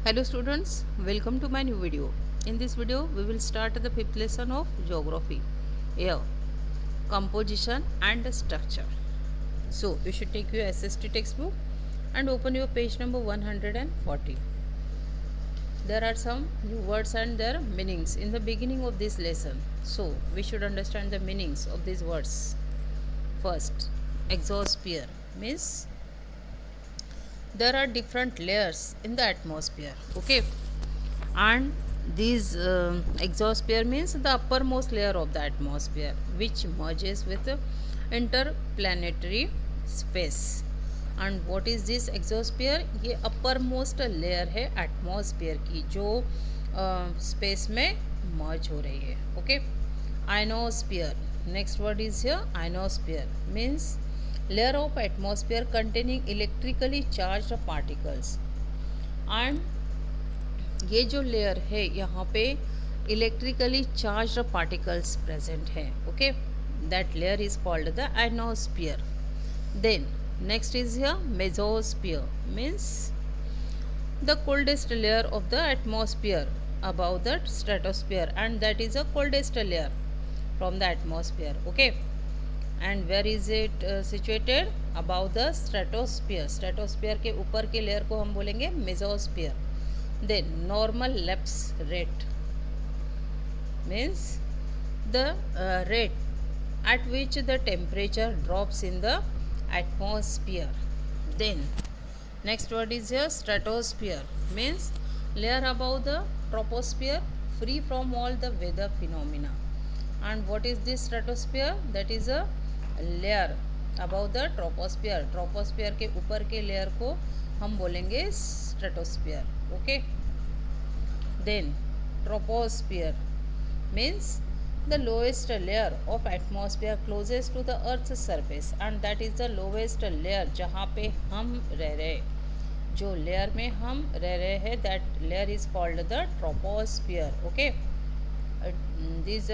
Hello students, welcome to my new video. In this video, we will start the fifth lesson of geography, air, composition and structure. So, you should take your SST textbook and open your page number 140. There are some new words and their meanings in the beginning of this lesson. So, we should understand the meanings of these words. First, exosphere means there are different layers in the atmosphere. Okay, and these exosphere means the uppermost layer of the atmosphere which merges with interplanetary space. And what is this exosphere? ये uppermost layer है atmosphere की जो space में merge हो रही है. Okay, ionosphere. Next word is here ionosphere means layer of atmosphere containing electrically charged particles. And ये जो लेयर है यहाँ पे इलेक्ट्रिकली चार्ज पार्टिकल्स प्रेजेंट है. Okay, that layer is called the ionosphere. Then next is here mesosphere means the coldest layer of the atmosphere above the stratosphere, and that is a coldest layer from the atmosphere. Okay, and where is it situated? Above the stratosphere. stratosphere के ऊपर के layer को हम बोलेंगे mesosphere. Then normal lapse rate means the rate at which the temperature drops in the atmosphere. Then next word is here stratosphere means layer above the troposphere free from all the weather phenomena. And what is this stratosphere? That is a layer above the troposphere. troposphere के ऊपर के layer को हम बोलेंगे stratosphere. Okay, then troposphere means the lowest layer of atmosphere closest to the earth's surface, and that is the lowest layer जहाँ पे हम रह रहे, जो layer में हम रह रहे हैं, that layer is called the troposphere. Okay, this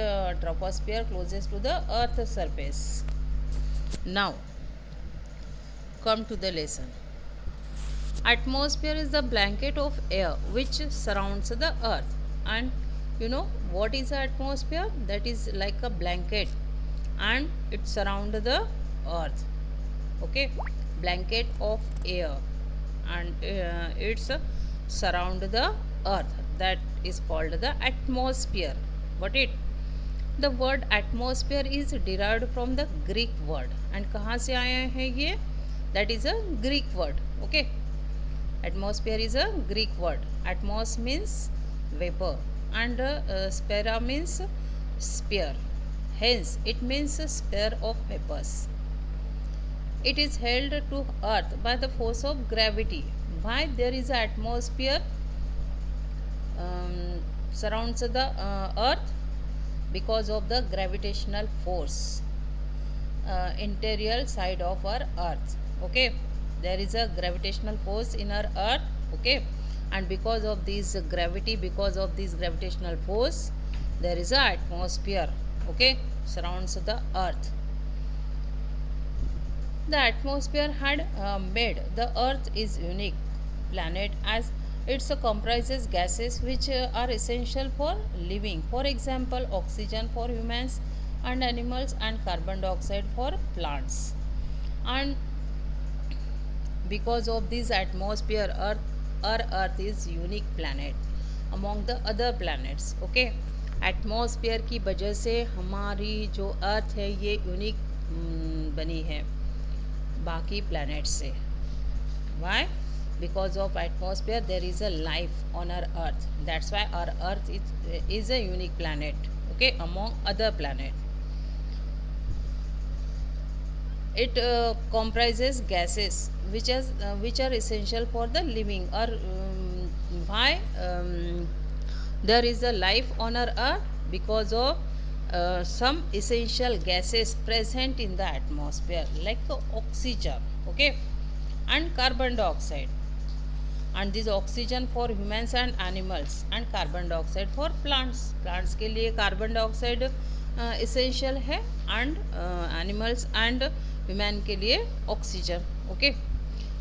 troposphere closest to the earth's surface. Now come to the lesson. Atmosphere is the blanket of air which surrounds the earth. And you know what is the atmosphere? That is like a blanket and it surrounds the earth. Okay, blanket of air and it's surround the earth, that is called the atmosphere. What it? The word atmosphere is derived from the Greek word. And कहाँ से आया है ये? That is a Greek word. Okay, atmosphere is a Greek word. Atmos means vapor and spera means sphere. Hence it means a sphere of vapors. It is held to earth by the force of gravity. Why there is a atmosphere surrounds the earth? Because of the gravitational force interior side of our earth. Okay, there is a gravitational force in our earth. Okay, and because of this gravity, because of this gravitational force, there is a atmosphere. Okay, surrounds the earth. The atmosphere had made the earth is unique planet as it comprises gases which are essential for living. For example, oxygen for humans and animals and carbon dioxide for plants. And because of this atmosphere, our earth is unique planet among the other planets. Okay, atmosphere की वजह से हमारी जो अर्थ है ये unique बनी है बाकी planets से. Why? Because of atmosphere there is a life on our earth. That's why our earth is a unique planet. Okay, among other planet. It comprises gases which are essential for the living. Or why there is a life on our earth? Because of some essential gases present in the atmosphere like oxygen, okay, and carbon dioxide. And this oxygen for humans and animals and carbon dioxide for plants. plants के लिए carbon dioxide essential है and animals and human के लिए oxygen. Okay,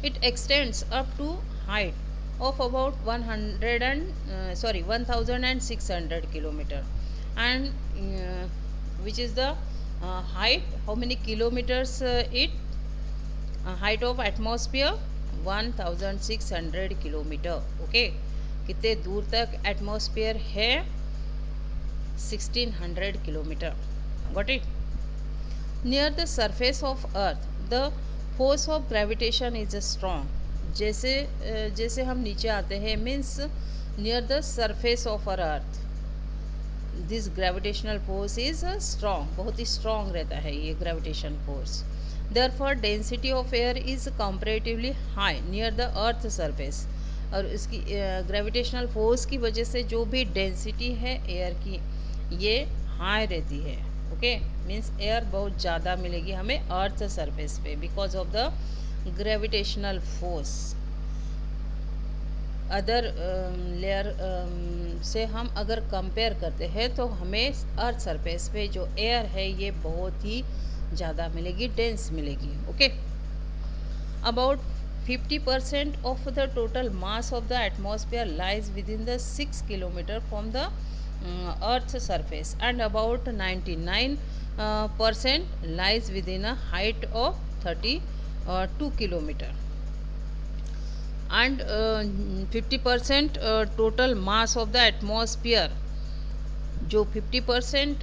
it extends up to height of about 1600 kilometer, and which is the height, how many kilometers it height of atmosphere 1600 kilometre. Okay, कितने दूर तक atmosphere है? 1600 kilometre. Got it? Near the surface of earth the force of gravitation is strong. जैसे जैसे हम नीचे आते हैं, means near the surface of our earth, this gravitational force is strong, बहुत ही स्ट्रॉन्ग रहता है ये gravitation force. Therefore density of air is comparatively high near the earth surface. और इसकी ग्रेविटेशनल फोर्स की वजह से जो भी डेंसिटी है एयर की, ये हाई रहती है. ओके, मीन्स एयर बहुत ज़्यादा मिलेगी हमें अर्थ सरफेस पे because of the gravitational force. Other layer से हम अगर कंपेयर करते हैं तो हमें अर्थ सरफेस पे जो एयर है ये बहुत ही ज़्यादा मिलेगी, डेंस मिलेगी. Okay, about 50% of the total mass of the atmosphere lies within the 6 kilometer from the Earth's surface, and about 99% lies within a height of 32 kilometer. And 50% total mass of the atmosphere, जो 50%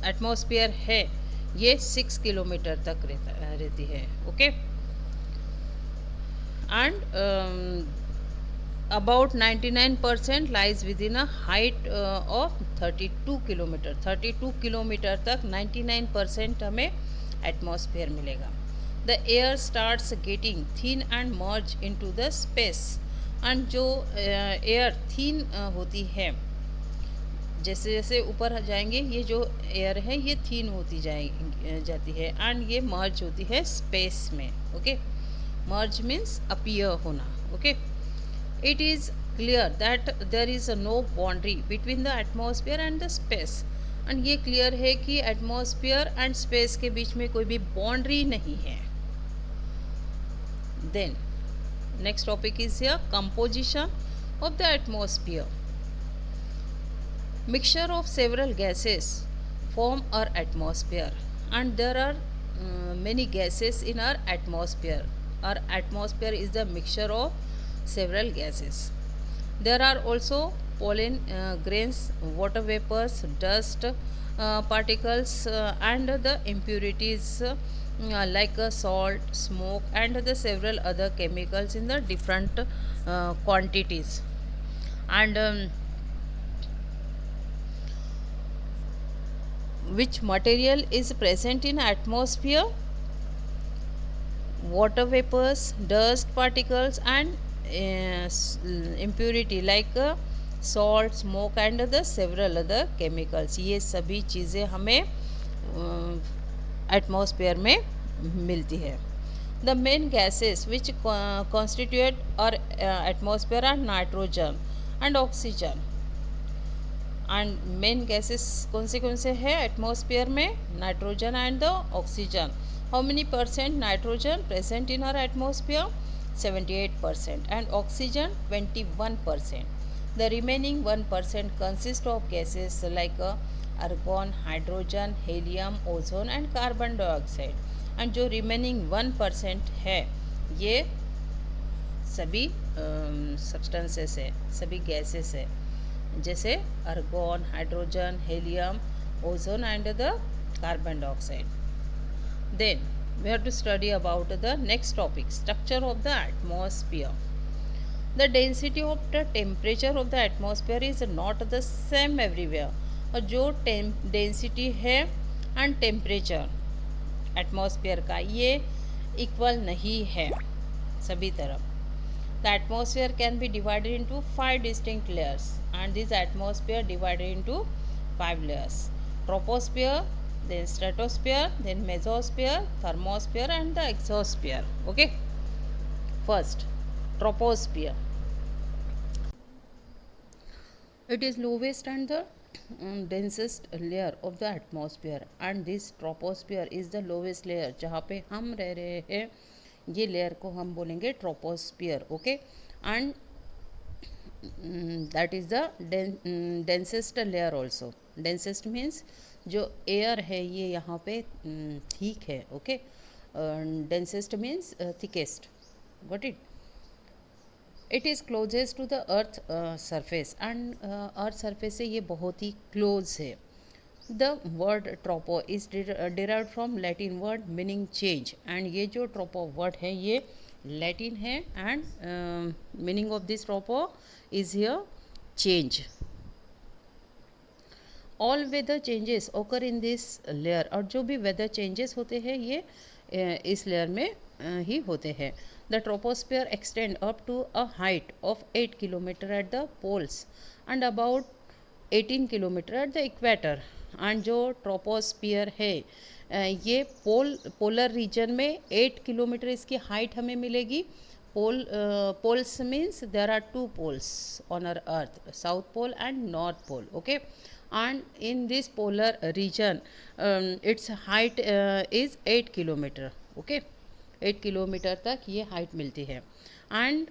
atmosphere है ये 6 kilometre तक रहती है. Okay, and about 99% lies within a height of 32 kilometre. 32 kilometre तक 99% हमें atmosphere मिलेगा. The air starts getting thin and merge into the space. and जो एयर थिन होती है, जैसे जैसे ऊपर जाएंगे ये जो एयर है ये थिन होती जाती है एंड ये मर्ज होती है स्पेस में. ओके, मर्ज मीन्स अपीयर होना. Okay, it is clear that there is no boundary between the atmosphere and the space. And ये क्लियर है कि एटमॉस्फेयर एंड स्पेस के बीच में कोई भी बाउंड्री नहीं है. Then next topic is here composition of the atmosphere. Mixture of several gases form our atmosphere, and there are many gases in our atmosphere. Our atmosphere is the mixture of several gases. There are also pollen grains, water vapors, dust particles, and the impurities like salt, smoke, and the several other chemicals in the different quantities. And which material is present in atmosphere? Water vapors, dust particles, and impurity like salt, smoke, and the several other chemicals. ये सभी चीज़ें हमें atmosphere में मिलती है. The main gases which constitute our atmosphere are nitrogen and oxygen. And main gases कौन से है एटमॉस्फेयर में? Nitrogen and the oxygen. How many percent nitrogen present in our atmosphere? 78%, and oxygen 21%. The remaining 1% consist of gases like argon, hydrogen, helium, ozone and carbon dioxide. And जो remaining 1% है ये सभी substances है, सभी gases है, जैसे argon, hydrogen, helium, ozone and the carbon dioxide. Then we have to study about the next topic, structure of the atmosphere. The density of the temperature of the atmosphere is not the same everywhere. और जो density है and temperature atmosphere का ये equal नहीं है सभी तरफ. The atmosphere can be divided into 5 distinct layers, and this atmosphere divided into 5 layers: troposphere, then stratosphere, then mesosphere, thermosphere, and the exosphere. Okay, first troposphere. It is lowest and the densest layer of the atmosphere, and this troposphere is the lowest layer. जहाँ पे हम रह रहे हैं ये layer को हम बोलेंगे troposphere. Okay, and that is the densest layer also. Densest means जो एयर है ये यहाँ पे ठीक है. Okay. Densest means thickest. Got it. It is closest to the earth surface and earth surface से ये बहुत ही क्लोज है. The word tropo is derived from Latin word meaning change. And ये जो ट्रोपो वर्ड है ये लैटिन है and meaning of this tropo is here change. All weather changes occur in this layer. और जो भी वेदर चेंजेस होते हैं ये इस लेयर में ही होते हैं. The troposphere extend up to a height of 8 kilometre at the poles and about 18 kilometre at the equator. And जो ट्रोपोस्फियर है ये पोलर रीजन में 8 किलोमीटर इसकी हाइट हमें मिलेगी. Poles means there are two poles on our earth, south pole and north pole. Okay. and in this polar region its height is 8 kilometer. okay. 8 kilometre तक ये height मिलती है. And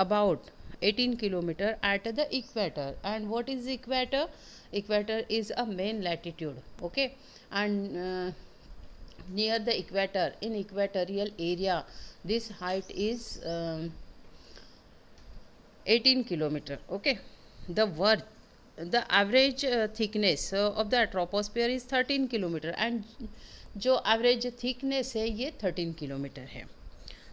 about 18 kilometre at the equator. And what is equator? Equator is a main latitude. Okay. And near the equator, in equatorial area, this height is 18 kilometer. okay. The average thickness of the troposphere is 13 kilometer and जो average thickness है ये 13 kilometer है.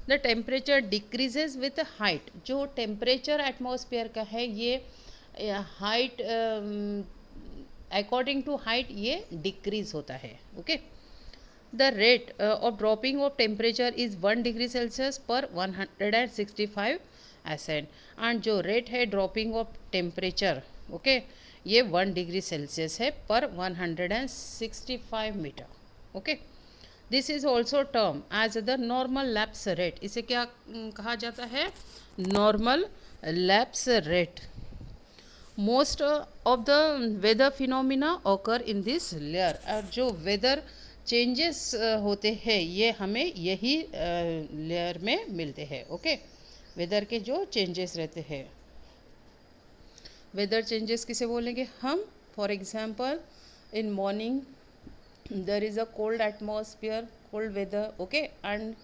The temperature decreases with height. जो temperature atmosphere का है ये height according to height ये decrease होता है. okay. The rate of dropping of temperature is 1 degree Celsius per 165 ascent. and जो rate है dropping of temperature ओके ये 1 डिग्री सेल्सियस है पर 165 metre. Okay. This is also term as the normal lapse rate. इसे क्या कहा जाता है? Normal lapse rate. Most of the weather phenomena occur in this layer. और जो वेदर चेंजेस होते हैं ये हमें यही लेयर में मिलते हैं. ओके. वेदर के जो चेंजेस रहते हैं. वेदर चेंजेस किसे बोलेंगे हम? For example in morning there is a cold atmosphere, cold weather. Okay. And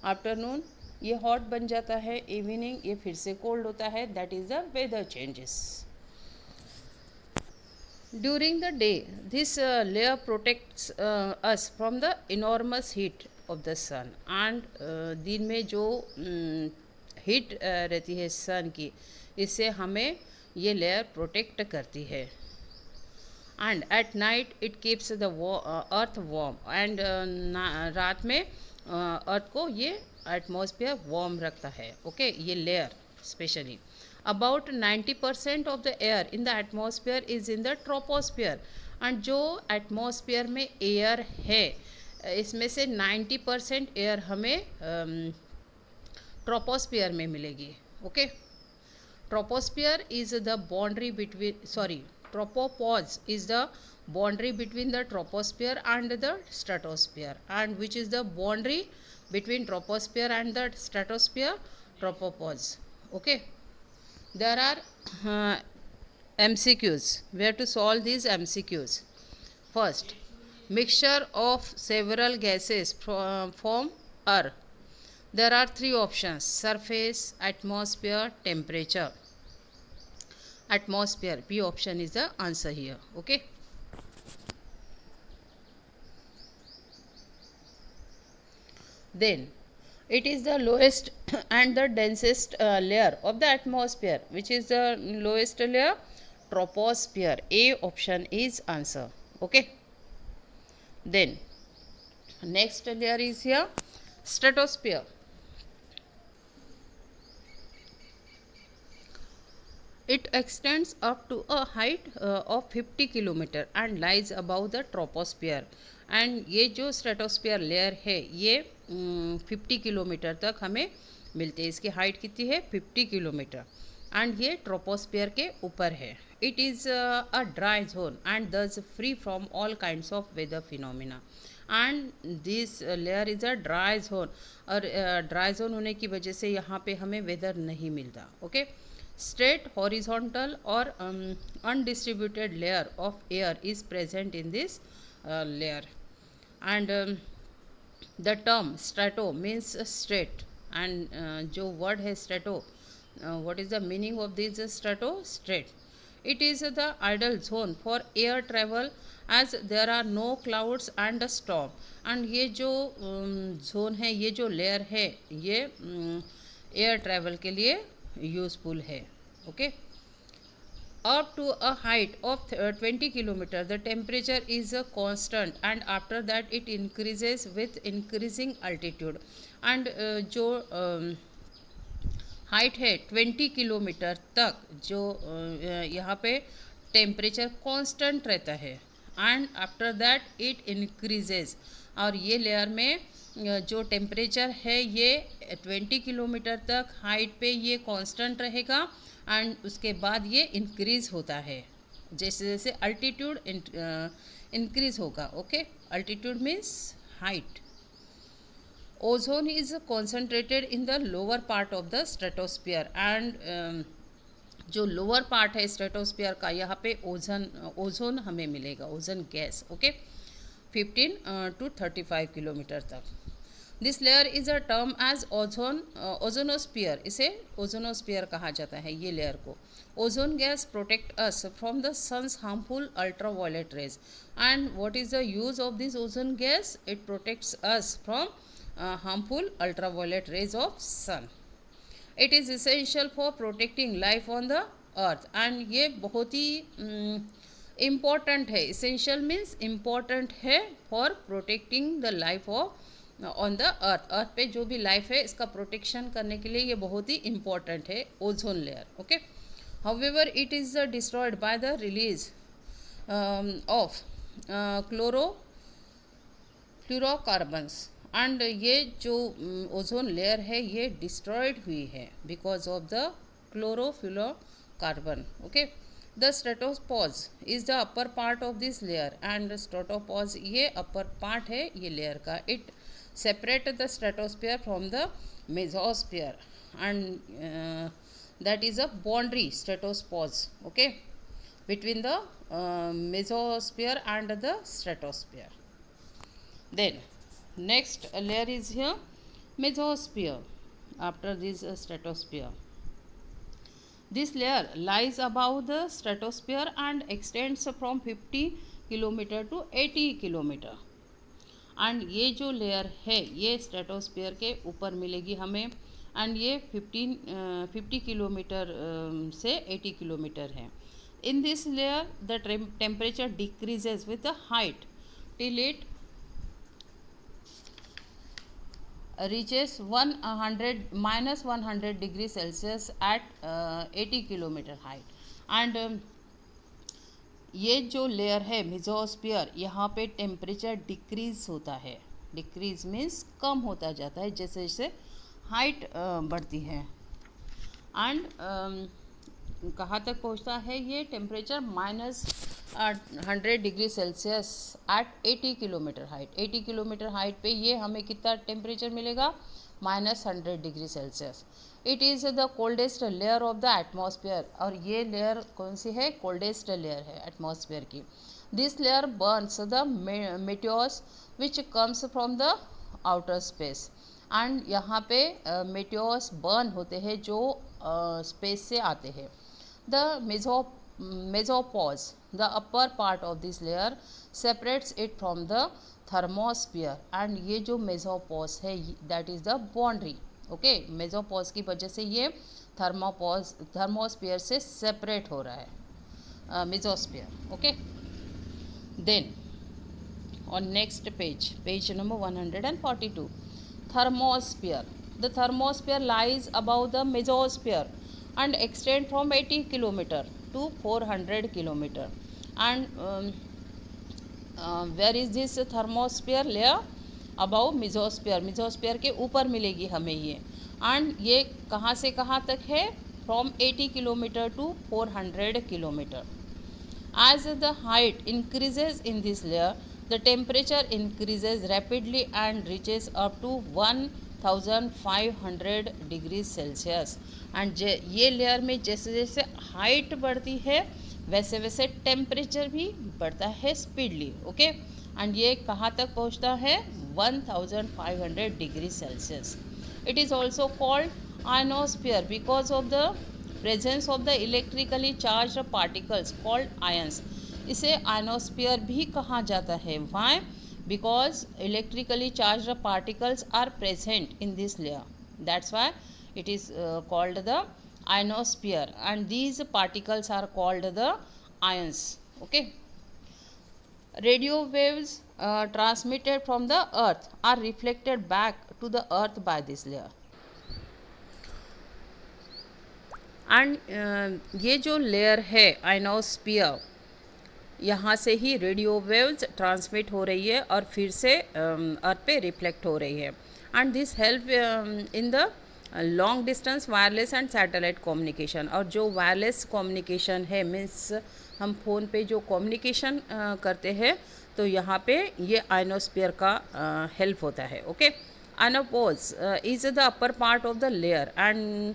afternoon ये हॉट बन जाता है. इवनिंग ये फिर से कोल्ड होता है. That is the weather changes. During the day this layer protects us from the enormous heat of the sun. And दिन में जो हीट रहती है सन की इससे हमें ये लेयर प्रोटेक्ट करती है. And at night it keeps the earth warm. And रात में अर्थ को ये एटमॉस्फेयर वार्म रखता है. ओके. ये layer specially about 90% of the air in the atmosphere is in the troposphere. And जो एटमॉस्फेयर में एयर है इसमें से 90% एयर हमें ट्रोपोस्फेयर में मिलेगी. Okay. Troposphere is the boundary between, tropopause is the boundary between the troposphere and the stratosphere. And which is the boundary between troposphere and the stratosphere? Tropopause. Okay. There are MCQs. Where to solve these MCQs? First, mixture of several gases form Earth. There are 3 options: surface, atmosphere, temperature. Atmosphere, B option is the answer here. Okay. Then it is the lowest and the densest layer of the atmosphere. Which is the lowest layer? Troposphere. A option is answer. Okay. Then next layer is here stratosphere. It extends up to a height of 50 kilometer and lies above the troposphere. and ये जो stratosphere layer है ये 50 kilometre तक हमें मिलते हैं. इसकी height कितनी है? 50 किलोमीटर. एंड ये ट्रोपोस्फीयर के ऊपर है. It is a dry zone and this free from all kinds of weather phenomena. And this layer is a dry zone, और ड्राई जोन होने की वजह से यहाँ पे हमें वेदर नहीं मिलता. Okay. Straight, horizontal or undistributed layer of air is present in this layer. And the term strato means straight. And जो word है strato, what is the meaning of this strato? Straight. It is the ideal zone for air travel as there are no clouds and a storm. And ये जो zone है, ये जो layer है, ये air travel के लिए useful है. Okay. Up to a height of 20 kilometers, the temperature is constant, and after that it increases with increasing altitude. And जो हाइट है 20 किलोमीटर तक, जो यहाँ पे टेम्परेचर कांस्टेंट रहता है, and after that it increases. और ये लेयर में जो टेम्परेचर है ये 20 किलोमीटर तक हाइट पे ये कांस्टेंट रहेगा, एंड उसके बाद ये इंक्रीज होता है जैसे जैसे अल्टीट्यूड इंक्रीज होगा. Okay. Altitude means height. Ozone is concentrated in the lower part of the stratosphere, and जो लोअर पार्ट है स्ट्रेटोस्फीयर का, यहाँ पे ओजोन हमें मिलेगा, ozone gas. Okay. 15 to 35 kilometre तक. This layer is a term as ozonosphere. इसे ozonosphere कहा जाता है ये लेयर को. Ozone gas protect us from the sun's harmful ultraviolet rays. And what is the use of this ozone gas? It protects us from harmful ultraviolet rays of sun. It is essential for protecting life on the earth. and ये बहुत ही important है. essential means important है for protecting the life of on the earth. earth पे जो भी life है इसका protection करने के लिए ये बहुत ही important है ozone layer. okay. however it is destroyed by the release of fluorocarbons. And ये जो ओजोन लेयर है ये डिस्ट्रॉयड हुई है because of the chlorofluorocarbon. Okay. The stratopause is the upper part of this layer, and stratopause ये upper part है ये layer का. It separate the stratosphere from the mesosphere, and that is a boundary stratospause. okay. between the mesosphere and the stratosphere. Then next layer is here mesosphere. after this stratosphere, this layer lies above the stratosphere and extends from 50 kilometer to 80 kilometer. And ये जो layer है ये stratosphere के ऊपर मिलेगी हमें, and ये 50 kilometre से 80 किलोमीटर है. इन this layer the temperature decreases with the height till it reaches 100 degree Celsius at 80 kilometre height. And ये जो लेयर है मेसोस्फीयर, यहाँ पे टेम्परेचर डिक्रीज होता है. डिक्रीज मीन्स कम होता जाता है जैसे जैसे हाइट बढ़ती है. एंड कहाँ तक पहुँचता है ये temperature? -100 degree Celsius at 80 kilometre height. 80 kilometre height पे ये हमें कितना टेम्परेचर मिलेगा? -100 degree Celsius. It is the coldest layer of the atmosphere. और ये लेयर कौन सी है? कोल्डेस्ट लेयर है एटमॉस्फेयर की. This layer burns the meteors which comes from the outer space. And यहाँ पे मेटियोर्स बर्न होते हैं जो स्पेस से आते हैं. The mesopause, the upper part of this layer separates it from the thermosphere. and ये जो mesopause है that is the boundary. okay. mesopause की वजह से ये thermosphere से separate हो रहा है mesosphere. okay. then on next page number 142, thermosphere. the thermosphere lies above the mesosphere and extend from 80 kilometer to 400 kilometer. and where is this thermosphere layer? above mesosphere. mesosphere के ऊपर मिलेगी हमें ये. and ये कहाँ से कहाँ तक है? from 80 kilometer to 400 kilometer. as the height increases in this layer, the temperature increases rapidly and reaches up to 1500 degree Celsius. And ये लेयर में जैसे जैसे हाइट बढ़ती है वैसे वैसे टेम्परेचर भी बढ़ता है स्पीडली। ओके, एंड ये कहाँ तक पहुँचता है? 1500 degree Celsius. It is also called ionosphere because of the presence of the electrically charged particles called ions। इसे आयनोस्फीयर भी कहा जाता है। Why? Because electrically charge particles are present in this layer, that's why it is called the ionosphere, and these particles are called the ions। okay, radio waves transmitted from the earth are reflected back to the earth by this layer। And ये जो layer है ionosphere, यहाँ से ही radio waves transmit हो रही है और फिर से अर्थ पे रिफ्लेक्ट हो रही है। And this help in the long distance wireless and satellite communication. और जो वायरलेस कम्युनिकेशन है, मीन्स हम फ़ोन पे जो कम्युनिकेशन करते हैं, तो यहाँ पे ये आइनोस्फीयर का हेल्प होता है। Okay, ionopause is the upper part of the layer and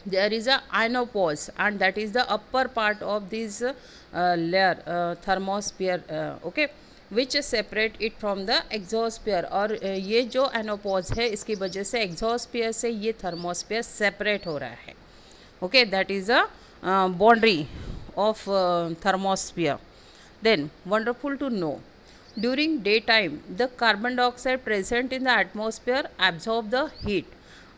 there is a ionopause, and that is the upper part of this layer, thermosphere, okay, which separate it from the exosphere। और ये जो आइनोपोज है इसकी वजह से exosphere से ये thermosphere separate हो रहा है। Okay, that is a boundary of thermosphere। then wonderful to know, during daytime the carbon dioxide present in the atmosphere absorb the heat।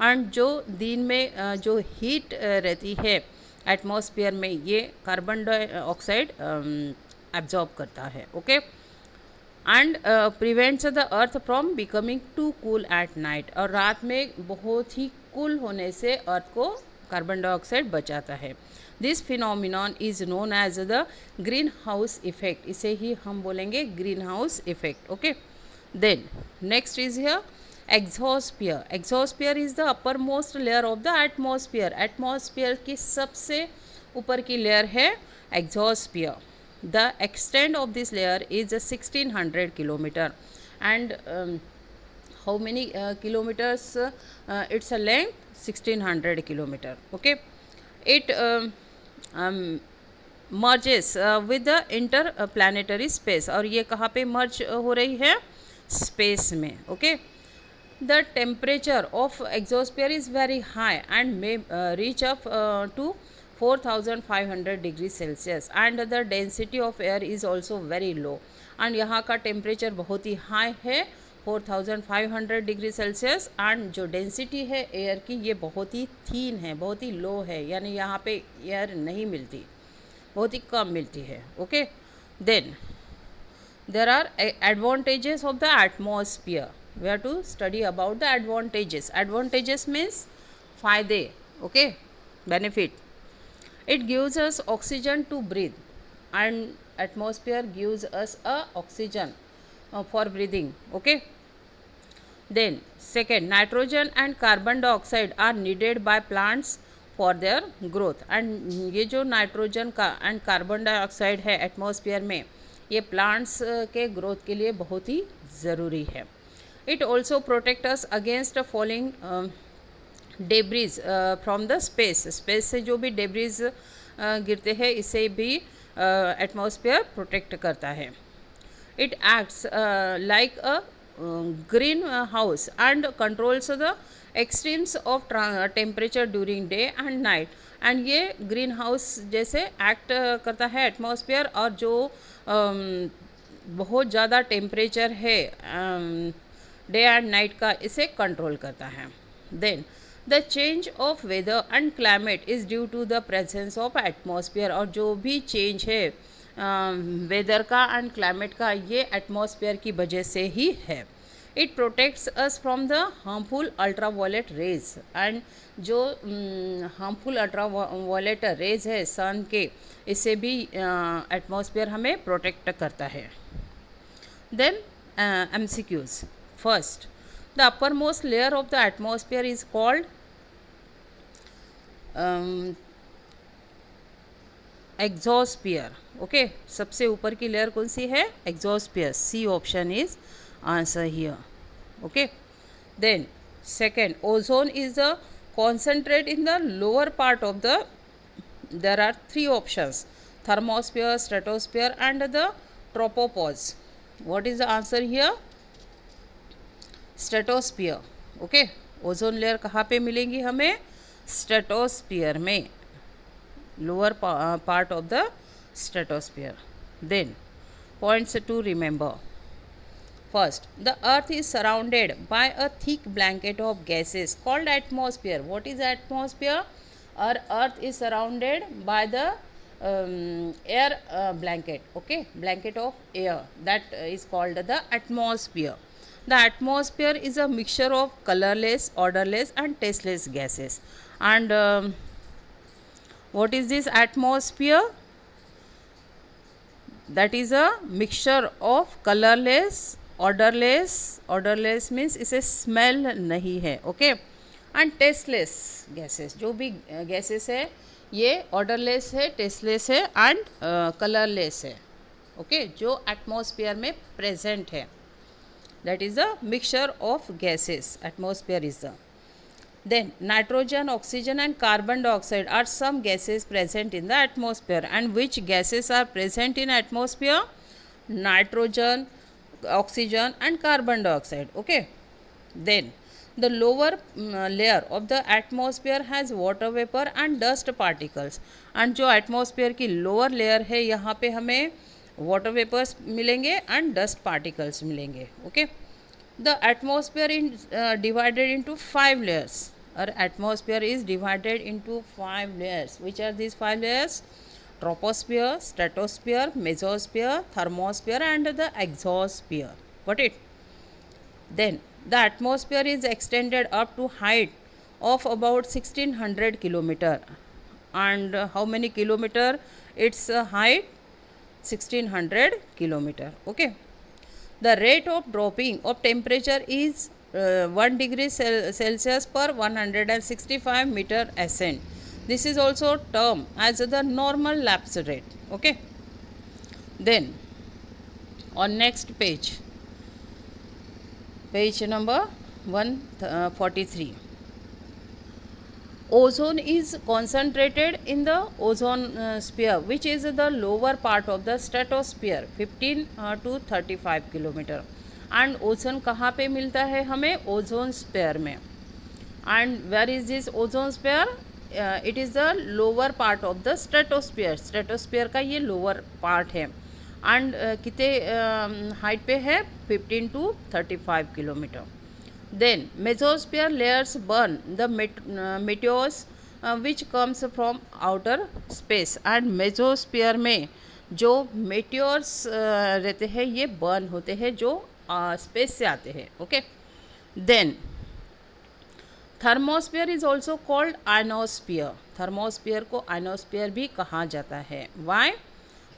And जो दिन में जो हीट रहती है एटमॉस्फेयर में, ये कार्बन डाइऑक्साइड एब्जॉर्ब करता है। Okay, and prevents the earth from becoming too cool at night. और रात में बहुत ही कूल होने से अर्थ को कार्बन डाइऑक्साइड बचाता है। This phenomenon is known as the green house effect. इसे ही हम बोलेंगे green house effect. Okay, then next is here exosphere. Exosphere is the upper most layer of the atmosphere. Atmosphere की सबसे ऊपर की लेयर है exosphere. The extend of this layer is 1600 kilometre and how many kilometres? It's a length 1600 kilometre. Okay, it merges with the inter planetary space. और ये कहाँ पे मर्ज हो रही है? स्पेस में। Okay, the temperature of exosphere is very high and may reach up to 4500 degrees Celsius, and the density of air is also very low। and यहाँ का टेम्परेचर बहुत ही हाई है 4500 डिग्री सेल्सियस, एंड जो density है air की ये बहुत ही थीन है, बहुत ही लो है, यानी यहाँ पे एयर नहीं मिलती, बहुत ही कम मिलती है। Okay, then there are advantages of the atmosphere। we have to study about the advantages। advantages means फायदे। okay, benefit। it gives us oxygen to breathe, and atmosphere gives us a oxygen for breathing। okay, then second, nitrogen and carbon dioxide are needed by plants for their growth। and ये जो nitrogen का and carbon dioxide है atmosphere में, ये plants के growth के लिए बहुत ही ज़रूरी है। It also protect us against falling debris from the space. Space से जो भी डेब्रीज गिरते हैं इसे भी एटमॉस्फेयर प्रोटेक्ट करता है। It acts like a green house and controls the extremes of temperature during day and night. And ये ग्रीन हाउस जैसे एक्ट करता है एटमॉस्फेयर, और जो बहुत ज़्यादा टेम्परेचर है डे एंड नाइट का, इसे कंट्रोल करता है। Then the change of weather and climate is due to the presence of atmosphere. और जो भी चेंज है वेदर का एंड क्लाइमेट का, ये एटमॉस्फेयर की वजह से ही है। It protects us from the harmful ultraviolet rays. And जो हार्मफुल अल्ट्रावायलेट रेज है सन के, इससे भी एटमॉस्फेयर हमें प्रोटेक्ट करता है। Then MCQs। First, the upper most layer of the atmosphere is called exosphere. Okay, सबसे ऊपर की लेयर कौन सी है? Exosphere. C option is answer here. Okay, then second, ozone is the concentrate in the lower part of the, there are three options: thermosphere, stratosphere and the tropopause. What is the answer here? Stratosphere. Okay, ozone layer कहाँ पे मिलेंगी हमें? Stratosphere में, lower part of the stratosphere. Then points to remember. First, the earth is surrounded by a thick blanket of gases called atmosphere. What is atmosphere? Our earth is surrounded by the air blanket. Okay, blanket of air, that is called the atmosphere. The atmosphere is a mixture of colorless, odorless and tasteless gases. And what is this atmosphere? That is a mixture of colorless, odorless means इसे smell नहीं है. Okay, and tasteless gases, जो भी gases है ये odourless है, tasteless है and colourless है. ओके, जो एटमॉस्फेयर में प्रेजेंट है, that is the mixture of gases. Atmosphere is the. Then nitrogen, oxygen and carbon dioxide are some gases present in the atmosphere. And which gases are present in atmosphere? Nitrogen, oxygen and carbon dioxide. Okay, then the lower layer of the atmosphere has water vapor and dust particles. And जो atmosphere की lower layer है, यहाँ पे हमें water vapors मिलेंगे and dust particles मिलेंगे. Okay, the atmosphere is divided into 5 layers. Our atmosphere is divided into 5 layers. Which are these 5 layers? Troposphere, stratosphere, mesosphere, thermosphere and the exosphere. Got it? Then the atmosphere is extended up to height of about 1600 kilometer. And how many kilometer its height? 1600 kilometer. Okay, the rate of dropping of temperature is 1 degree Celsius per 165 meter ascent. This is also termed as the normal lapse rate. Okay, then on next page, page number 143, ozone is concentrated in the ozone sphere, which is the lower part of the stratosphere, 15 to 35 kilometer. And ozone कहाँ पे मिलता है हमें? Ozone sphere में. And where is this ozone sphere? It is the lower part of the stratosphere. Stratosphere का ये lower part है. And कितने हाइट पे है? 15 to 35 kilometre. Then mesosphere layers burn the meteors which comes from outer space. And mesosphere में जो meteors रहते हैं ये बर्न होते हैं, जो स्पेस से आते हैं. Okay, then thermosphere is also called ionosphere. Thermosphere को आयनोस्फियर भी कहा जाता है. Why?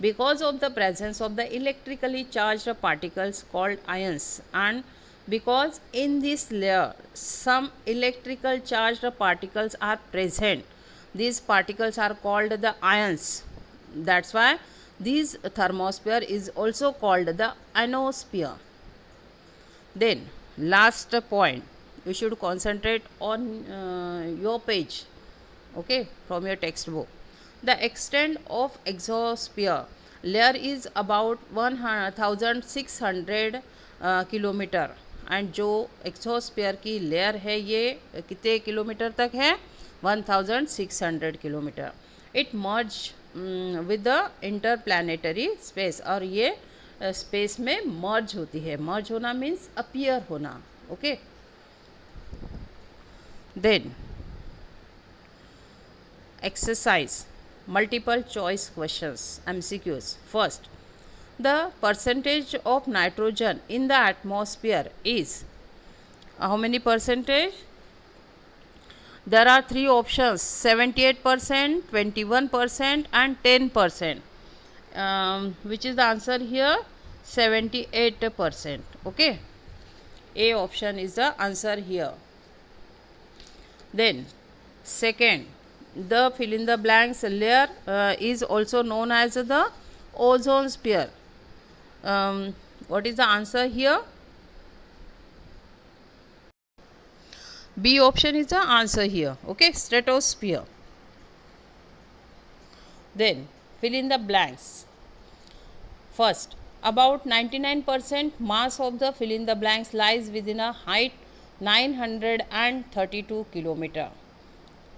Because of the presence of the electrically charge particles called ions. And because in this layer some electrical charged particles are present, these particles are called the ions. That's why this thermosphere is also called the ionosphere. Then last point, you should concentrate on your page, okay, from your textbook. The extent of exosphere layer is about 1600 kilometre. And जो exosphere की layer है ये कितने kilometre तक है? 1600 kilometre. It merge with the interplanetary space. और ये space में मर्ज होती है. मर्ज होना मीन्स अपीयर होना. Okay, then exercise multiple choice questions, MCQs. First, the percentage of nitrogen in the atmosphere is how many percentage? There are three options: 78%, 21% and 10%. Which is the answer here? 78%. Okay, A option is the answer here. Then second, the fill in the blanks layer is also known as the ozone sphere. What is the answer here? B option is the answer here. Okay, stratosphere. Then fill in the blanks. First, about 99% mass of the fill in the blanks lies within a height 932 kilometer.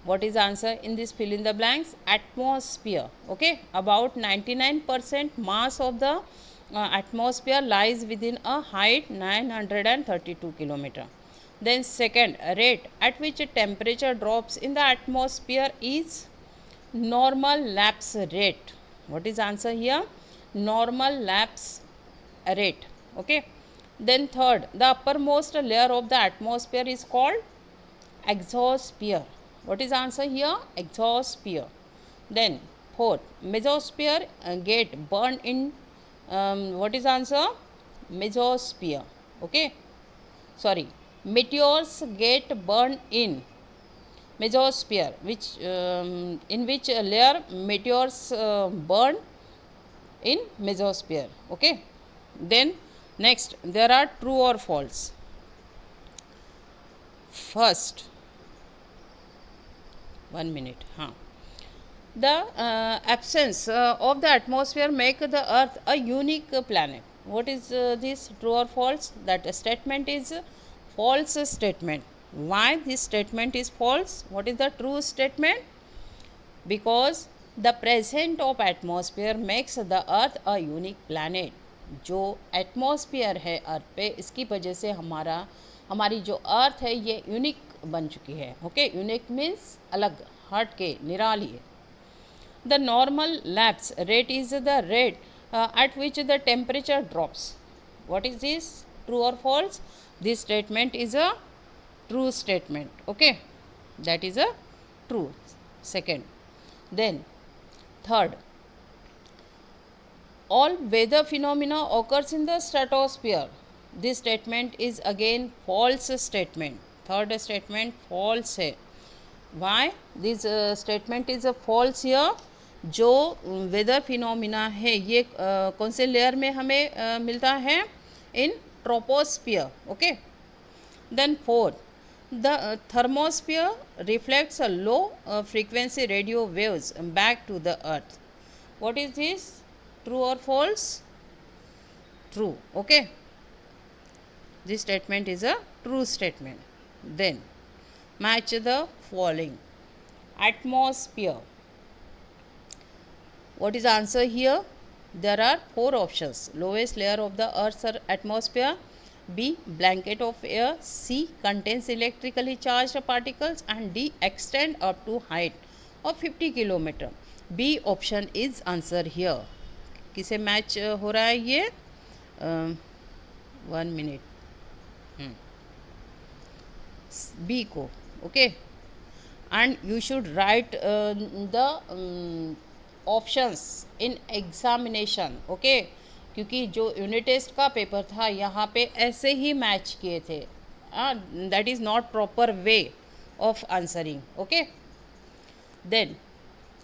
What is the answer in this fill in the blanks? Atmosphere. Okay, about 99% mass of the atmosphere lies within a height 932 kilometer. Then second, rate at which temperature drops in the atmosphere is normal lapse rate. What is answer here? Normal lapse rate. Okay. Then third, the uppermost layer of the atmosphere is called exosphere. What is answer here? Exosphere. Then fourth, mesosphere get burned in. What is answer? Mesosphere. Okay. Sorry, meteors get burned in mesosphere, which in which layer meteors burn in mesosphere. Okay. Then next, there are true or false. First, 1 minute. The absence of the atmosphere make the earth a unique planet. What is this, true or false? That statement is false statement. Why this statement is false? What is the true statement? Because the presence of atmosphere makes the earth a unique planet. जो atmosphere है अर्थ पे, इसकी वजह से हमारी जो अर्थ है ये यूनिक बन चुकी है. ओके, यूनिक मीन्स अलग, हट के, निराली. The normal lapse rate is the rate at which the temperature drops. What is this? True or false? This statement is a true statement. Okay, that is a true. Second, then third, all weather phenomena occurs in the stratosphere. This statement is again false statement. Third statement false है. Why this statement is a false here? जो weather phenomena है ये कौन से layer में हमें मिलता है? In troposphere. Okay. Then fourth, the thermosphere reflects a low frequency radio waves back to the earth. What is this? True और false? True. Okay, this statement is a true statement. Then match the following. Atmosphere. What is the answer here? There are four options. Lowest layer of the earth's atmosphere. B, blanket of air. C, contains electrically charged particles. And D, extend up to height of 50 kilometer. B option is answer here. किसे match हो रहा है ये? 1 minute. B को. Okay, and you should write the options in examination. Okay, क्योंकि जो unit test का paper था यहाँ पे ऐसे ही मैच किए थे. That is not proper way of answering. Okay. Then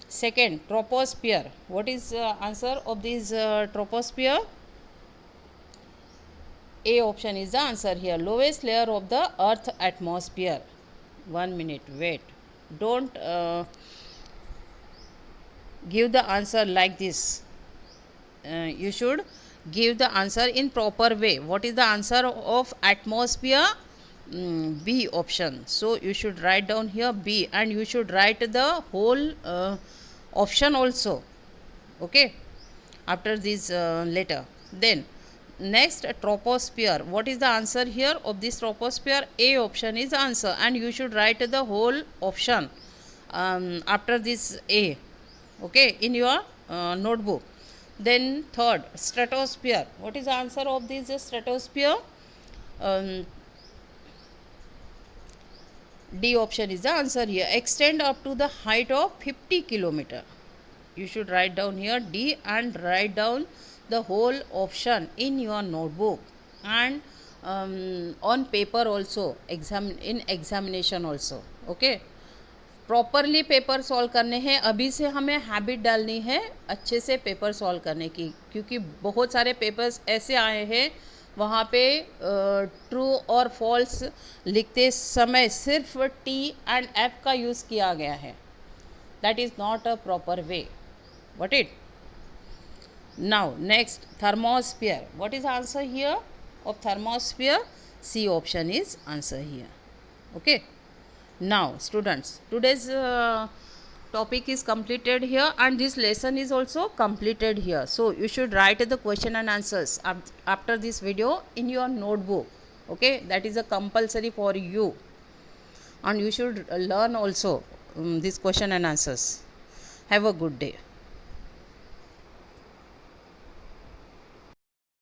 second, troposphere. What is answer of this troposphere? A option is the answer here. Lowest layer of the earth atmosphere. 1 minute, wait. Don't give the answer like this. You should give the answer in proper way. What is the answer of atmosphere? B option. So you should write down here B, and you should write the whole option also. Okay, after this letter. Then next, troposphere. What is the answer here of this troposphere? A option is the answer, and you should write the whole option after this A. Okay, in your notebook. Then third, stratosphere. What is the answer of this stratosphere? D option is the answer here. Extend up to the height of 50 kilometer. You should write down here D and write down the whole option in your notebook and on paper also, in examination also. Okay. Properly paper solve करने हैं, अभी से हमें habit डालनी है अच्छे से paper solve करने की, क्योंकि बहुत सारे पेपर्स ऐसे आए हैं वहाँ पे ट्रू और फॉल्स लिखते समय सिर्फ टी एंड एफ का यूज़ किया गया है. That is not a proper way. What it. Now next, thermosphere. What is answer here of thermosphere? C option is answer here. Okay. Now students, today's topic is completed here and this lesson is also completed here. So you should write the question and answers after this video in your notebook. Okay, that is a compulsory for you, and you should learn also this question and answers. Have a good day.